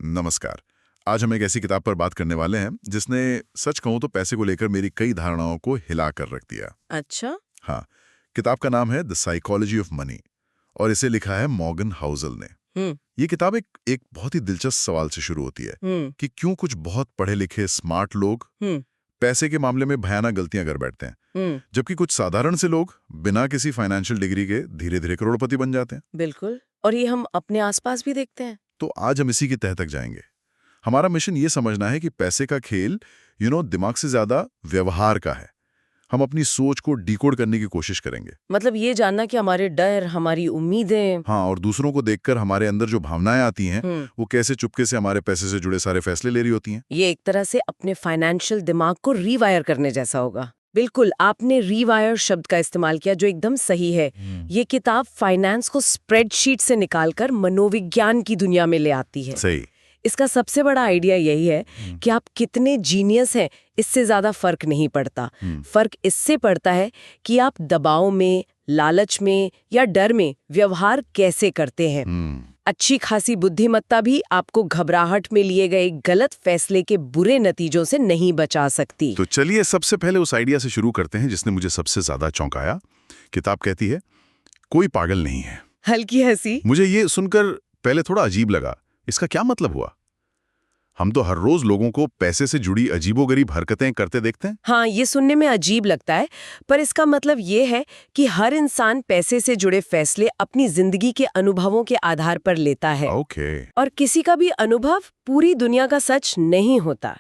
नमस्कार। आज हम एक ऐसी किताब पर बात करने वाले हैं जिसने सच कहूं तो पैसे को लेकर मेरी कई धारणाओं को हिला कर रख दिया। अच्छा। हाँ, किताब का नाम है द साइकोलॉजी ऑफ मनी और इसे लिखा है मॉर्गन हाउसल ने। ये किताब एक बहुत ही दिलचस्प सवाल से शुरू होती है कि क्यों कुछ बहुत पढ़े लिखे स्मार्ट लोग पैसे के मामले में भयानक गलतियां कर बैठते हैं, जबकि कुछ साधारण से लोग बिना किसी फाइनेंशियल डिग्री के धीरे धीरे करोड़पति बन जाते हैं। बिल्कुल, और ये हम अपने आसपास भी देखते हैं। तो आज हम इसी की तह तक जाएंगे। हमारा मिशन ये समझना है कि पैसे का खेल दिमाग से ज्यादा व्यवहार का है। हम अपनी सोच को डिकोड करने की कोशिश करेंगे। मतलब ये जानना कि हमारे डर, हमारी उम्मीदें, हाँ, और दूसरों को देखकर हमारे अंदर जो भावनाएं आती हैं वो कैसे चुपके से हमारे पैसे से जुड़े सारे फैसले ले रही होती हैं। ये एक तरह से अपने फाइनेंशियल दिमाग को रीवायर करने जैसा होगा। बिल्कुल, आपने रीवायर शब्द का इस्तेमाल किया जो एकदम सही है। ये किताब फाइनेंस को स्प्रेडशीट से निकालकर मनोविज्ञान की दुनिया में ले आती है। सही। इसका सबसे बड़ा आइडिया यही है कि आप कितने जीनियस हैं इससे ज्यादा फर्क नहीं पड़ता। फर्क इससे पड़ता है कि आप दबाव में, लालच में या डर में व्यवहार कैसे करते हैं। अच्छी खासी बुद्धिमत्ता भी आपको घबराहट में लिए गए गलत फैसले के बुरे नतीजों से नहीं बचा सकती। तो चलिए सबसे पहले उस आइडिया से शुरू करते हैं जिसने मुझे सबसे ज्यादा चौंकाया। किताब कहती है कोई पागल नहीं है। हल्की हंसी। मुझे ये सुनकर पहले थोड़ा अजीब लगा। इसका क्या मतलब हुआ? हम तो हर रोज लोगों को पैसे से जुड़ी अजीबोगरीब हरकतें करते देखते हैं। हाँ, ये सुनने में अजीब लगता है, पर इसका मतलब ये है कि हर इंसान पैसे से जुड़े फैसले अपनी जिंदगी के अनुभवों के आधार पर लेता है। और किसी का भी अनुभव पूरी दुनिया का सच नहीं होता।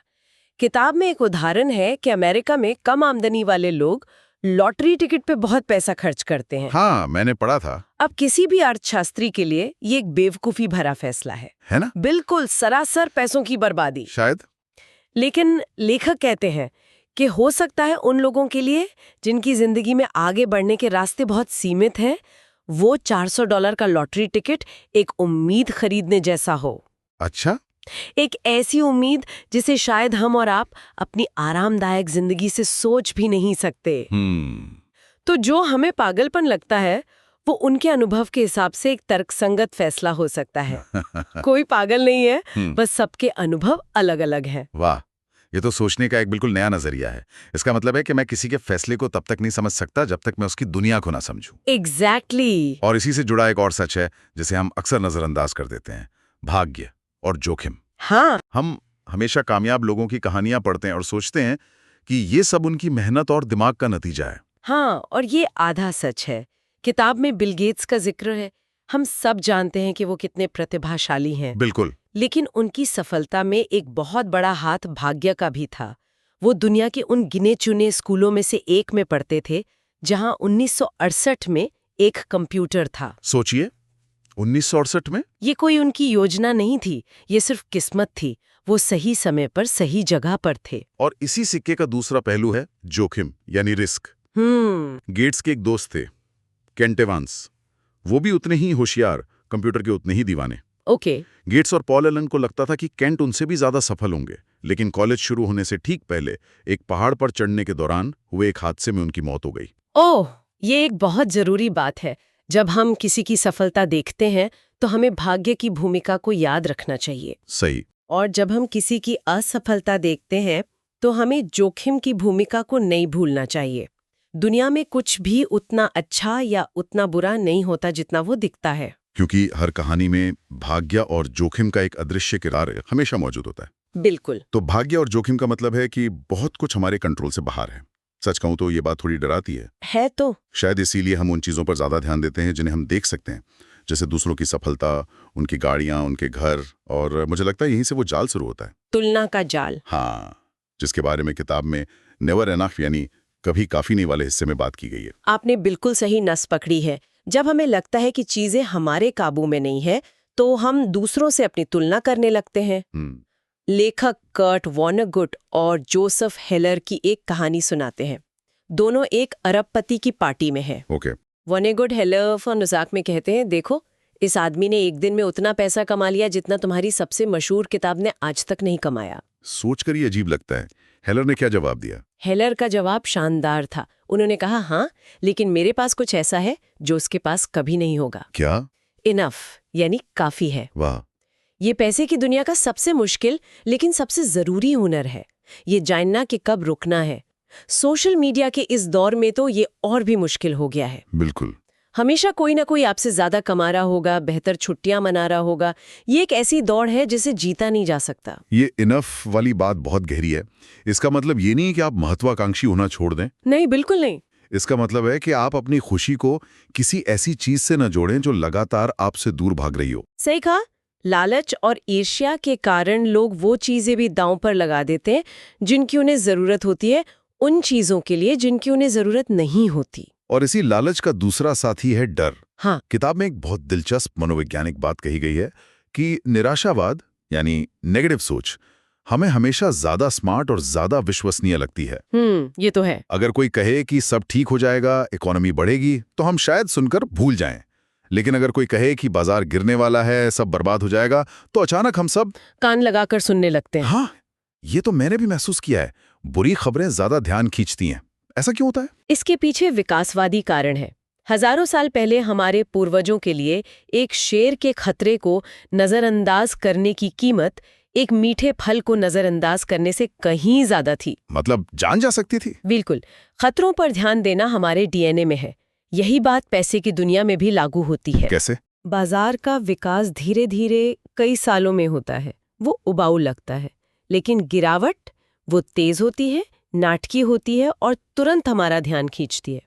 किताब में एक उदाहरण है कि अमेरिका में कम आमदनी वाले लोग लॉटरी टिकट पे बहुत पैसा खर्च करते हैं। हाँ, मैंने पढ़ा था। अब किसी भी अर्थशास्त्री के लिए ये एक बेवकूफी भरा फैसला है ना? बिल्कुल सरासर पैसों की बर्बादी शायद। लेकिन लेखक कहते हैं कि हो सकता है उन लोगों के लिए जिनकी जिंदगी में आगे बढ़ने के रास्ते बहुत सीमित हैं, वो $400 का लॉटरी टिकट एक उम्मीद खरीदने जैसा हो। अच्छा। एक ऐसी उम्मीद जिसे शायद हम और आप अपनी आरामदायक जिंदगी से सोच भी नहीं सकते। तो जो हमें पागलपन लगता है वो उनके अनुभव के हिसाब से एक तर्कसंगत फैसला हो सकता है। कोई पागल नहीं है, बस सबके अनुभव अलग अलग हैं। वाह, ये तो सोचने का एक बिल्कुल नया नजरिया है। इसका मतलब है कि मैं किसी के फैसले को तब तक नहीं समझ सकता जब तक मैं उसकी दुनिया को ना समझूं। एग्जैक्टली। और इसी से जुड़ा एक और सच है जिसे हम अक्सर नजरअंदाज कर देते हैं, भाग्य और जोखिम। हाँ, हम हमेशा कामयाब लोगों की कहानियां पढ़ते हैं और सोचते हैं कि ये सब उनकी मेहनत और दिमाग का नतीजा है। हाँ, और ये आधा सच है। किताब में बिल गेट्स का जिक्र है। हम सब जानते हैं कि वो कितने प्रतिभाशाली हैं। बिल्कुल। लेकिन उनकी सफलता में एक बहुत बड़ा हाथ भाग्य का भी था। वो दुनिया के उन गिने चुने स्कूलों में से एक में पढ़ते थे जहां 1968 में एक कंप्यूटर था। सोचिए, 1968 में। ये कोई उनकी योजना नहीं थी, ये सिर्फ किस्मत थी। वो सही समय पर सही जगह पर थे। और इसी सिक्के का दूसरा पहलू है जोखिम यानी रिस्क। गेट्स के एक दोस्त थे, केंट एवांस। वो भी उतने ही होशियार, कंप्यूटर के उतने ही दीवाने। ओके। गेट्स और पॉल एलन को लगता था कि केंट उनसे भी ज्यादा सफल होंगे, लेकिन कॉलेज शुरू होने से ठीक पहले एक पहाड़ पर चढ़ने के दौरान हुए एक हादसे में उनकी मौत हो गई। ओह, ये एक बहुत जरूरी बात है। जब हम किसी की सफलता देखते हैं तो हमें भाग्य की भूमिका को याद रखना चाहिए। सही। और जब हम किसी की असफलता देखते हैं तो हमें जोखिम की भूमिका को नहीं भूलना चाहिए। दुनिया में कुछ भी उतना अच्छा या उतना बुरा नहीं होता जितना वो दिखता है। क्योंकि हर कहानी में भाग्य और जोखिम का एक अदृश्य किरदार हमेशा मौजूद होता है। बिल्कुल। तो भाग्य और जोखिम का मतलब है कि बहुत कुछ हमारे कंट्रोल से बाहर है। सच कहूं तो ये बात थोड़ी डराती है तो शायद इसीलिए हम उन चीजों पर ज्यादा ध्यान देते हैं जिन्हें हम देख सकते हैं, जैसे दूसरों की सफलता, उनकी गाड़ियां, उनके घर। और मुझे लगता है यहीं से वो जाल शुरू होता है, तुलना का जाल। हाँ, जिसके बारे में किताब में नेवर एनफ यानी कभी काफी नहीं वाले हिस्से में बात की गई है। आपने बिल्कुल सही नस पकड़ी है। जब हमें लगता है कि चीजें हमारे काबू में नहीं है तो हम दूसरों से अपनी तुलना करने लगते हैं। लेखक कर्ट वॉनेगुट और जोसेफ हेलर की एक कहानी सुनाते हैं। दोनों एक अरबपति की पार्टी में हैं। वॉनेगुट हेलर फनुजाक में कहते हैं, देखो, इस आदमी ने एक दिन में उतना पैसा कमा लिया जितना तुम्हारी सबसे मशहूर किताब ने आज तक नहीं कमाया। सोचकर ये अजीब लगता है। हेलर ने क्या जवाब दिया? हेलर का जवाब शानदार था। उन्होंने कहा, हाँ, लेकिन मेरे पास कुछ ऐसा है जो उसके पास कभी नहीं होगा। क्या? इनफ यानी काफी है। वाह। ये पैसे की दुनिया का सबसे मुश्किल लेकिन सबसे जरूरी हुनर है, ये जानना कि कब रुकना है। सोशल मीडिया के इस दौर में तो ये और भी मुश्किल हो गया है। बिल्कुल। हमेशा कोई ना कोई आपसे ज्यादा कमा रहा होगा, बेहतर छुट्टियां मना रहा होगा। ये एक ऐसी दौड़ है जिसे जीता नहीं जा सकता। ये इनफ वाली बात बहुत गहरी है। इसका मतलब ये नहीं है कि आप महत्वाकांक्षी होना छोड़ दें। नहीं, बिल्कुल नहीं। इसका मतलब है कि आप अपनी खुशी को किसी ऐसी चीज से न जोड़ें जो लगातार आपसे दूर भाग रही हो। सही कहा। लालच और ईर्ष्या के कारण लोग वो चीजें भी दांव पर लगा देते हैं जिनकी उन्हें जरूरत होती है, उन चीजों के लिए जिनकी उन्हें जरूरत नहीं होती। और इसी लालच का दूसरा साथी है डर। हाँ। किताब में एक बहुत दिलचस्प मनोवैज्ञानिक बात कही गई है कि निराशावाद यानी नेगेटिव सोच हमें हमेशा ज्यादा स्मार्ट और ज्यादा विश्वसनीय लगती है। ये तो है। अगर कोई कहे कि सब ठीक हो जाएगा, इकोनॉमी बढ़ेगी, तो हम शायद सुनकर भूल जाएं। लेकिन अगर कोई कहे कि बाजार गिरने वाला है, सब बर्बाद हो जाएगा, तो अचानक हम सब कान लगाकर सुनने लगते हैं। हाँ, ये तो मैंने भी महसूस किया है। बुरी खबरें ज्यादा ध्यान खींचती हैं। ऐसा क्यों होता है? इसके पीछे विकासवादी कारण है। हजारों साल पहले हमारे पूर्वजों के लिए एक शेर के खतरे को नजरअंदाज करने की कीमत एक मीठे फल को नजरअंदाज करने से कहीं ज्यादा थी। मतलब जान जा सकती थी। बिल्कुल। खतरों पर ध्यान देना हमारे डीएनए में है। यही बात पैसे की दुनिया में भी लागू होती है। कैसे? बाजार का विकास धीरे धीरे कई सालों में होता है, वो उबाऊ लगता है, लेकिन गिरावट वो तेज होती है, नाटकीय होती है और तुरंत हमारा ध्यान खींचती है।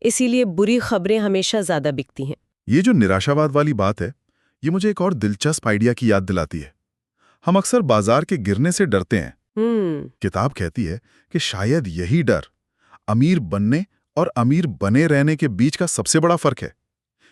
इसीलिए बुरी खबरें हमेशा ज्यादा बिकती हैं। ये जो निराशावाद वाली बात है, ये मुझे एक और दिलचस्प आइडिया की याद दिलाती है। हम अक्सर बाजार के गिरने से डरते हैं। किताब कहती है कि शायद यही डर अमीर बनने और अमीर बने रहने के बीच का सबसे बड़ा फर्क है।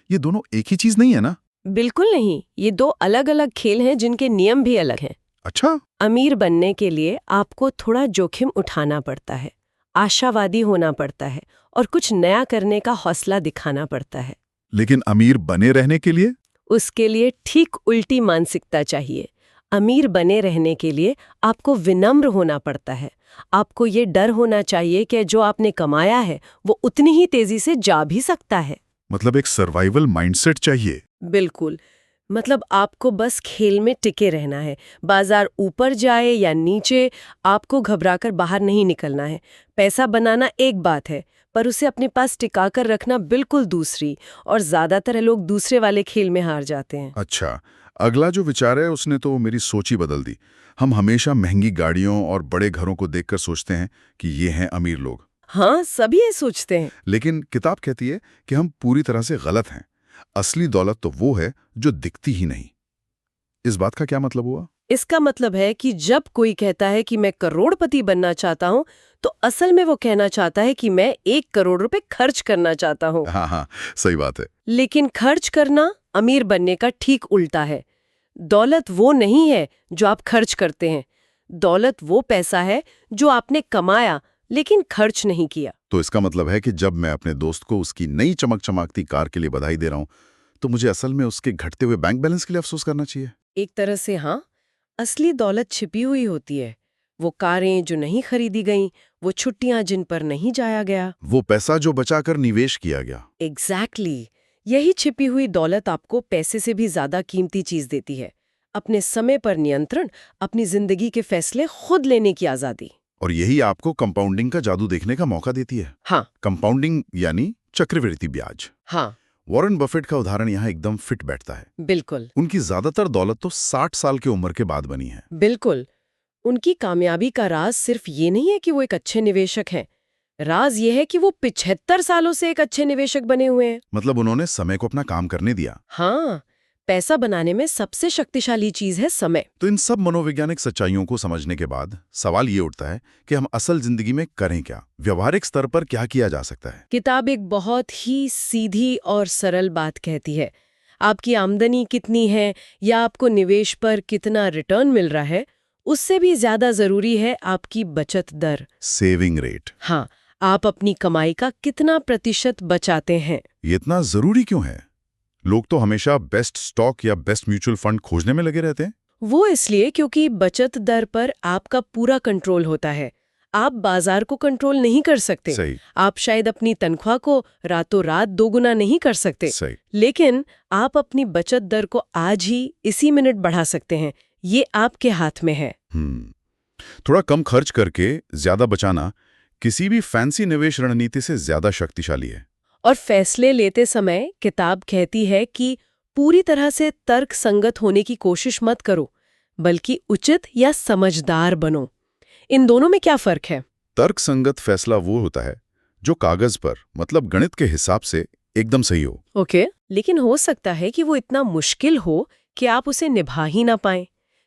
ये दोनों एक ही चीज नहीं है ना? बिल्कुल नहीं, ये दो अलग अलग खेल हैं जिनके नियम भी अलग हैं। अच्छा। अमीर बनने के लिए आपको थोड़ा जोखिम उठाना पड़ता है, आशावादी होना पड़ता है और कुछ नया करने का हौसला दिखाना पड़ता है। लेकिन अमीर बने रहने के लिए? उसके लिए ठीक उल्टी मानसिकता चाहिए। अमीर बने रहने के लिए आपको विनम्र होना पड़ता है। आपको ये डर होना चाहिए कि जो आपने कमाया है वो उतनी ही तेजी से जा भी सकता है। मतलब एक सर्वाइवल माइंडसेट चाहिए। बिल्कुल। मतलब आपको बस खेल में टिके रहना है। बाजार ऊपर जाए या नीचे, आपको घबराकर बाहर नहीं निकलना है। पैसा बनाना एक बात है, पर उसे अपने पास टिकाकर रखना बिल्कुल दूसरी, और ज्यादातर लोग दूसरे वाले खेल में हार जाते हैं। अच्छा, अगला जो विचार है उसने तो मेरी सोच ही बदल दी। हम हमेशा महंगी गाड़ियों और बड़े घरों को देखकर सोचते हैं कि ये हैं अमीर लोग। हाँ, सभी ये सोचते हैं। लेकिन किताब कहती है कि हम पूरी तरह से गलत हैं। असली दौलत तो वो है जो दिखती ही नहीं। इस बात का क्या मतलब हुआ? इसका मतलब है कि जब कोई कहता है कि मैं करोड़पति बनना चाहता हूँ, तो असल में वो कहना चाहता है कि मैं 1 करोड़ रुपए खर्च करना चाहता हूँ। हाँ, सही बात है। लेकिन खर्च करना अमीर बनने का ठीक उल्टा है। दौलत वो नहीं है जो आप खर्च करते हैं। दौलत वो पैसा है जो आपने कमाया लेकिन खर्च नहीं किया। तो इसका मतलब है कि जब मैं अपने दोस्त को उसकी नई चमकती कार के लिए बधाई दे रहा हूं, तो मुझे असल में उसके घटते हुए बैंक बैलेंस के लिए अफसोस करना चाहिए। एक तरह से हाँ। असली दौलत छिपी हुई होती है। वो कारें जो नहीं खरीदी गईं, वो छुट्टियां जिन पर नहीं जाया गया, वो पैसा जो बचाकर निवेश किया गया। एग्जैक्टली। यही छिपी हुई दौलत आपको पैसे से भी ज्यादा कीमती चीज देती है। अपने समय पर नियंत्रण, अपनी जिंदगी के फैसले खुद लेने की आजादी। और यही आपको कंपाउंडिंग का जादू देखने का मौका देती है। हाँ। कंपाउंडिंग यानी चक्रवृद्धि ब्याज। हाँ, वॉरेन बफेट का उदाहरण यहाँ एकदम फिट बैठता है। बिल्कुल। उनकी ज्यादातर दौलत तो 60 साल की उम्र के बाद बनी है। बिल्कुल। उनकी कामयाबी का राज सिर्फ ये नहीं है कि वो एक अच्छे निवेशक हैं। राज ये है कि वो 75 सालों से एक अच्छे निवेशक बने हुए हैं। मतलब उन्होंने समय को अपना काम करने दिया। हाँ, पैसा बनाने में सबसे शक्तिशाली चीज है समय। तो इन सब मनोवैज्ञानिक सच्चाइयों को समझने के बाद सवाल ये उठता है कि हम असल जिंदगी में करें क्या? व्यवहारिक स्तर पर क्या किया जा सकता है? किताब एक बहुत ही सीधी और सरल बात कहती है। आपकी आमदनी कितनी है या आपको निवेश पर कितना रिटर्न मिल रहा है, उससे भी ज्यादा जरूरी है आपकी बचत दर, सेविंग रेट। हाँ, आप अपनी कमाई का कितना प्रतिशत बचाते हैं। ये इतना जरूरी क्यों है? लोग तो हमेशा बेस्ट स्टॉक या बेस्ट म्यूचुअल फंड खोजने में लगे रहते हैं। वो इसलिए क्योंकि बचत दर पर आपका पूरा कंट्रोल होता है। आप बाजार को कंट्रोल नहीं कर सकते। सही। आप शायद अपनी तनख्वाह को रातों रात दोगुना नहीं कर सकते। सही। लेकिन आप अपनी बचत दर को आज ही इसी मिनट बढ़ा सकते हैं। ये आपके हाथ में है। थोड़ा कम खर्च करके ज्यादा बचाना किसी भी फैंसी निवेश रणनीति से ज्यादा शक्तिशाली है। और फैसले लेते समय किताब कहती है कि पूरी तरह से तर्क संगत होने की कोशिश मत करो, बल्कि उचित या समझदार बनो। इन दोनों में क्या फर्क है? तर्क संगत फैसला वो होता है जो कागज पर, मतलब गणित के हिसाब से एकदम सही हो। ओके, लेकिन हो सकता है कि वो इतना मुश्किल हो कि आप उसे निभा ही ना पाएं।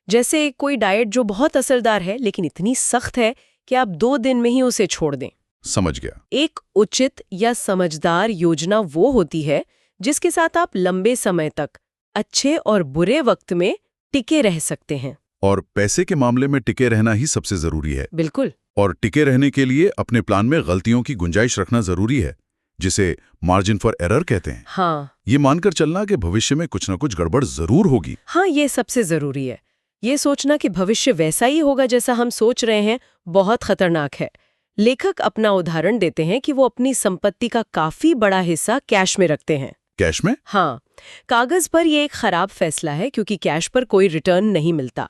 जैसे कोई डाइट जो बहुत असरदार है लेकिन इतनी सख्त है कि आप 2 दिन में ही उसे छोड़ दें। समझ गया। एक उचित या समझदार योजना वो होती है जिसके साथ आप लंबे समय तक अच्छे और बुरे वक्त में टिके रह सकते हैं। और पैसे के मामले में टिके रहना ही सबसे जरूरी है। बिल्कुल। और टिके रहने के लिए अपने प्लान में गलतियों की गुंजाइश रखना जरूरी है, जिसे मार्जिन फॉर एरर कहते हैं। हाँ। ये मानकर चलना कि भविष्य में कुछ न कुछ गड़बड़ जरूर होगी। हाँ, ये सबसे जरूरी है। ये सोचना कि भविष्य वैसा ही होगा जैसा हम सोच रहे हैं बहुत खतरनाक है। लेखक अपना उदाहरण देते हैं कि वो अपनी संपत्ति का काफी बड़ा हिस्सा कैश में रखते हैं। कैश में? हाँ, कागज पर ये एक खराब फैसला है क्योंकि कैश पर कोई रिटर्न नहीं मिलता,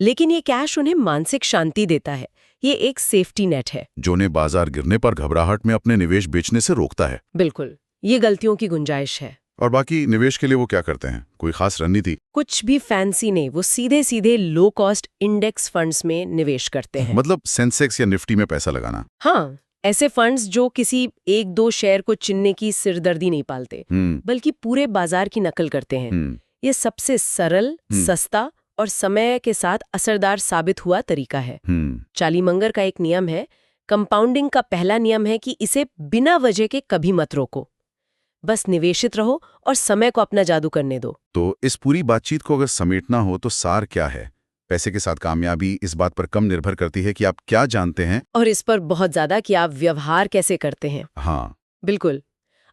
लेकिन ये कैश उन्हें मानसिक शांति देता है। ये एक सेफ्टी नेट है जो उन्हें बाजार गिरने पर घबराहट में अपने निवेश बेचने से रोकता है। बिल्कुल, ये गलतियों की गुंजाइश है। और बाकी निवेश के लिए वो क्या करते हैं? कोई खास रणनीति? कुछ भी फैंसी नहीं, वो सीधे सीधे लो कॉस्ट इंडेक्स फंड्स में निवेश करते हैं। मतलब सेंसेक्स या निफ्टी में पैसा लगाना? हाँ, ऐसे फंड्स जो किसी 1-2 शेयर को चुनने की सिरदर्दी नहीं पालते, बल्कि पूरे बाजार की नकल करते हैं। ये सबसे सरल, सस्ता और समय के साथ असरदार साबित हुआ तरीका है। चार्ली मंगर का एक नियम है, कंपाउंडिंग का पहला नियम है कि इसे बिना वजह के कभी मत रोको, बस निवेशित रहो और समय को अपना जादू करने दो। तो इस पूरी बातचीत को अगर समेटना हो तो सार क्या है? पैसे के साथ कामयाबी इस बात पर कम निर्भर करती है कि आप क्या जानते हैं, और इस पर बहुत ज्यादा कि आप व्यवहार कैसे करते हैं। हाँ बिल्कुल,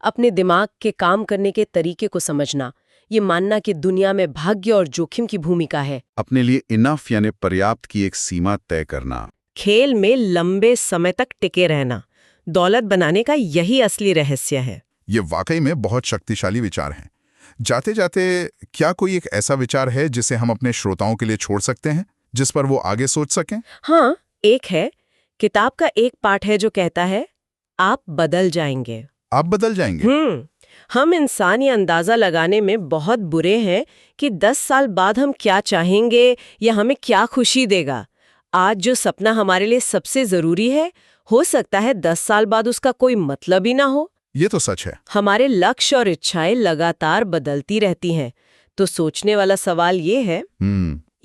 अपने दिमाग के काम करने के तरीके को समझना, ये मानना कि दुनिया में भाग्य और जोखिम की भूमिका है, अपने लिए इनफ यानी पर्याप्त की एक सीमा तय करना, खेल में लंबे समय तक टिके रहना, दौलत बनाने का यही असली रहस्य है। ये वाकई में बहुत शक्तिशाली विचार हैं। जाते जाते क्या कोई एक ऐसा विचार है जिसे हम अपने श्रोताओं के लिए छोड़ सकते हैं, जिस पर वो आगे सोच सकें? हाँ, एक है। किताब का एक पाठ है जो कहता है, आप बदल जाएंगे। आप बदल जाएंगे। हम इंसान ये अंदाजा लगाने में बहुत बुरे हैं कि 10 साल बाद हम क्या चाहेंगे या हमें क्या खुशी देगा। आज जो सपना हमारे लिए सबसे जरूरी है, हो सकता है 10 साल बाद उसका कोई मतलब ही ना हो। ये तो सच है। हमारे लक्ष्य और इच्छाएं लगातार बदलती रहती हैं। तो सोचने वाला सवाल ये है,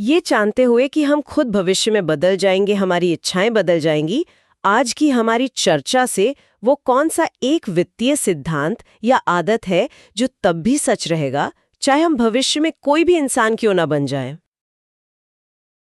ये जानते हुए कि हम खुद भविष्य में बदल जाएंगे, हमारी इच्छाएं बदल जाएंगी, आज की हमारी चर्चा से वो कौन सा एक वित्तीय सिद्धांत या आदत है जो तब भी सच रहेगा चाहे हम भविष्य में कोई भी इंसान क्यों ना बन जाए।